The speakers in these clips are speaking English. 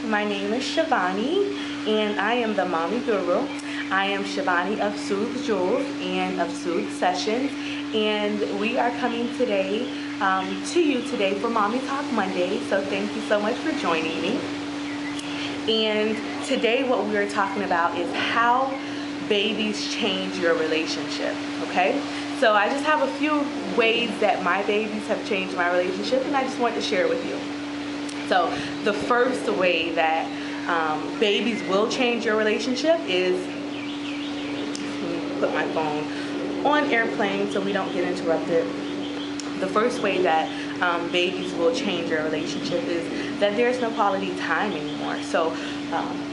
My name is Shivani, and I am the Mommy Guru. I am Shivani of Soothesessions and of Soothesessions, and we are coming today to you today for Mommy Talk Monday. So thank you so much for joining me. And today what we are talking about is how babies change your relationship, okay? So I just have a few ways that my babies have changed my relationship, and I just want to share it with you. So the first way that babies will change your relationship is, let me put my phone on airplane so we don't get interrupted. The first way that babies will change your relationship is that there's no quality time anymore. So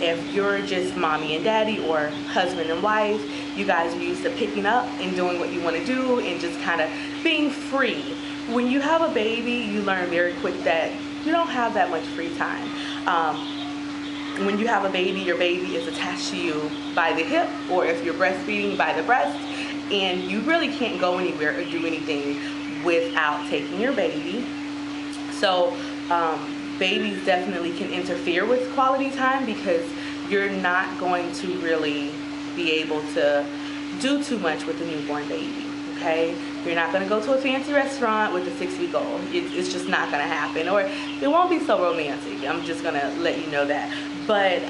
if you're just mommy and daddy or husband and wife, you guys are used to picking up and doing what you want to do and just kind of being free. When you have a baby, you learn very quick that you don't have that much free time. When you have a baby, your baby is attached to you by the hip, or if you're breastfeeding, by the breast, and you really can't go anywhere or do anything without taking your baby. So babies definitely can interfere with quality time because you're not going to really be able to do too much with a newborn baby. Okay, you're not going to go to a fancy restaurant with a 6-week-old. It's just not going to happen, or it won't be so romantic. I'm just going to let you know that. But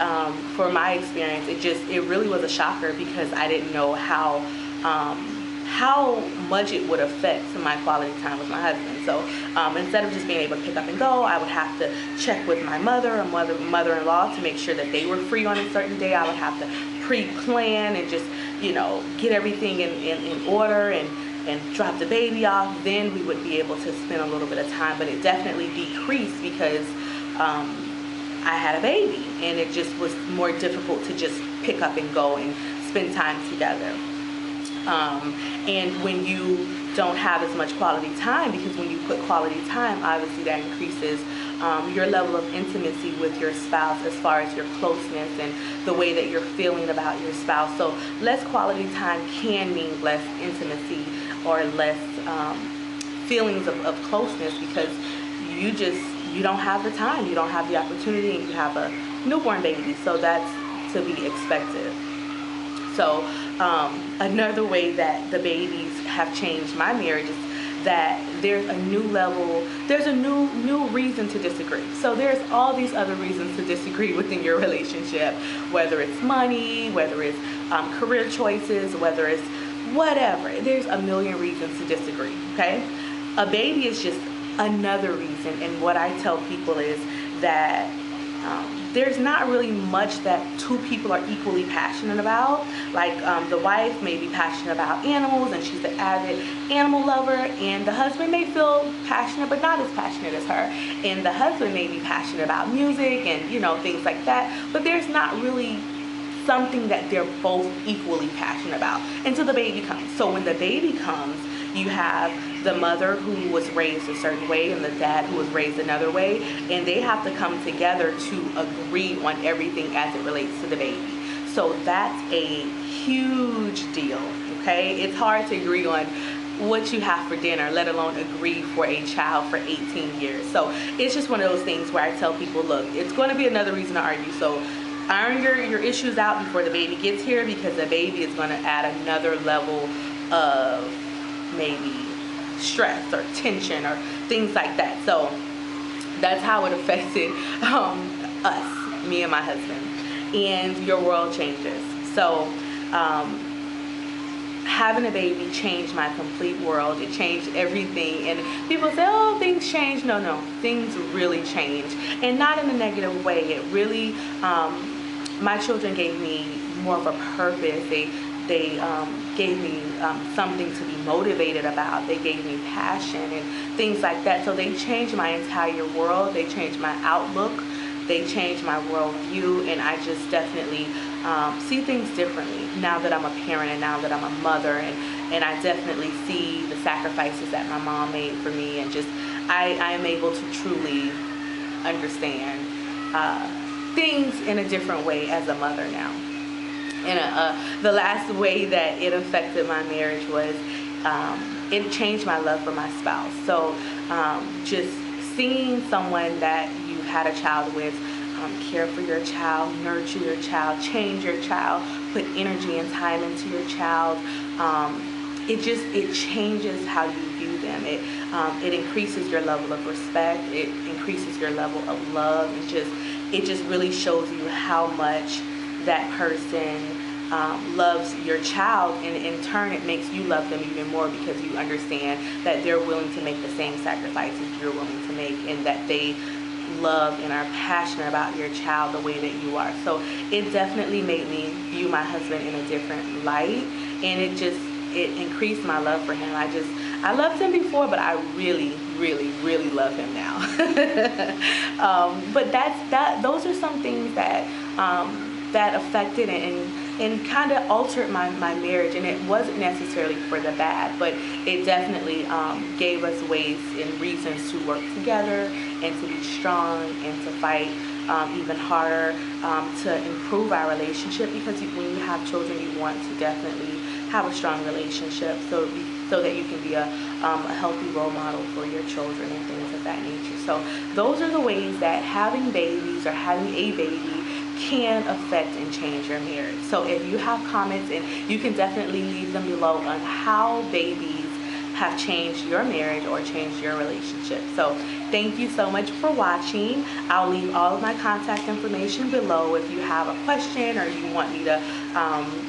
for my experience, it really was a shocker because I didn't know how much it would affect my quality time with my husband. So instead of just being able to pick up and go, I would have to check with my mother-in-law to make sure that they were free on a certain day. I would have to pre-plan and just, get everything in order and drop the baby off. Then we would be able to spend a little bit of time, but it definitely decreased because I had a baby, and it just was more difficult to just pick up and go and spend time together. And when you don't have as much quality time, because when you put quality time, obviously that increases your level of intimacy with your spouse as far as your closeness and the way that you're feeling about your spouse. So less quality time can mean less intimacy or less feelings of closeness because you don't have the time, you don't have the opportunity, and you have a newborn baby. So that's to be expected. So another way that the babies have changed my marriage is that there's a new level, there's a new reason to disagree. So there's all these other reasons to disagree within your relationship, whether it's money, whether it's career choices, whether it's whatever. There's a million reasons to disagree, okay? A baby is just another reason, and what I tell people is that there's not really much that two people are equally passionate about. Like the wife may be passionate about animals and she's an avid animal lover, and the husband may feel passionate but not as passionate as her, and the husband may be passionate about music and things like that, but there's not really something that they're both equally passionate about until the baby comes. So when the baby comes, you have the mother who was raised a certain way and the dad who was raised another way, and they have to come together to agree on everything as it relates to the baby. So that's a huge deal, okay? It's hard to agree on what you have for dinner, let alone agree for a child for 18 years. So it's just one of those things where I tell people, look, it's going to be another reason to argue. So iron your issues out before the baby gets here, because the baby is going to add another level of maybe stress or tension or things like that. So that's how it affected us, me and my husband. And your world changes. So having a baby changed my complete world. It changed everything. And people say, oh, things change. No, things really change, and not in a negative way. It really my children gave me more of a purpose. They gave me something to be motivated about. They gave me passion and things like that. So they changed my entire world. They changed my outlook. They changed my worldview, and I just definitely see things differently now that I'm a parent and now that I'm a mother, and I definitely see the sacrifices that my mom made for me, and just I am able to truly understand things in a different way as a mother now. And the last way that it affected my marriage was it changed my love for my spouse. So just seeing someone that you had a child with care for your child, nurture your child, change your child, put energy and time into your child. It changes how you view them. It increases your level of respect. It increases your level of love, and it just really shows you how much that person loves your child, and in turn it makes you love them even more, because you understand that they're willing to make the same sacrifices you're willing to make, and that they love and are passionate about your child the way that you are. So it definitely made me view my husband in a different light, and it increased my love for him. I loved him before, but I really, really, really love him now. But those are some things that that affected and kind of altered my marriage, and it wasn't necessarily for the bad, but it definitely gave us ways and reasons to work together and to be strong and to fight even harder to improve our relationship, because when you have children, you want to definitely have a strong relationship so that you can be a healthy role model for your children and things of that nature. So those are the ways that having babies or having a baby can affect and change your marriage. So if you have comments, and you can definitely leave them below on how babies have changed your marriage or changed your relationship. So thank you so much for watching. I'll leave all of my contact information below if you have a question, or you want me to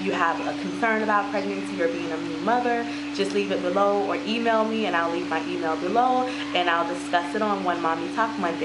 you have a concern about pregnancy or being a new mother. Just leave it below or email me, and I'll leave my email below, and I'll discuss it on One Mommy Talk Monday.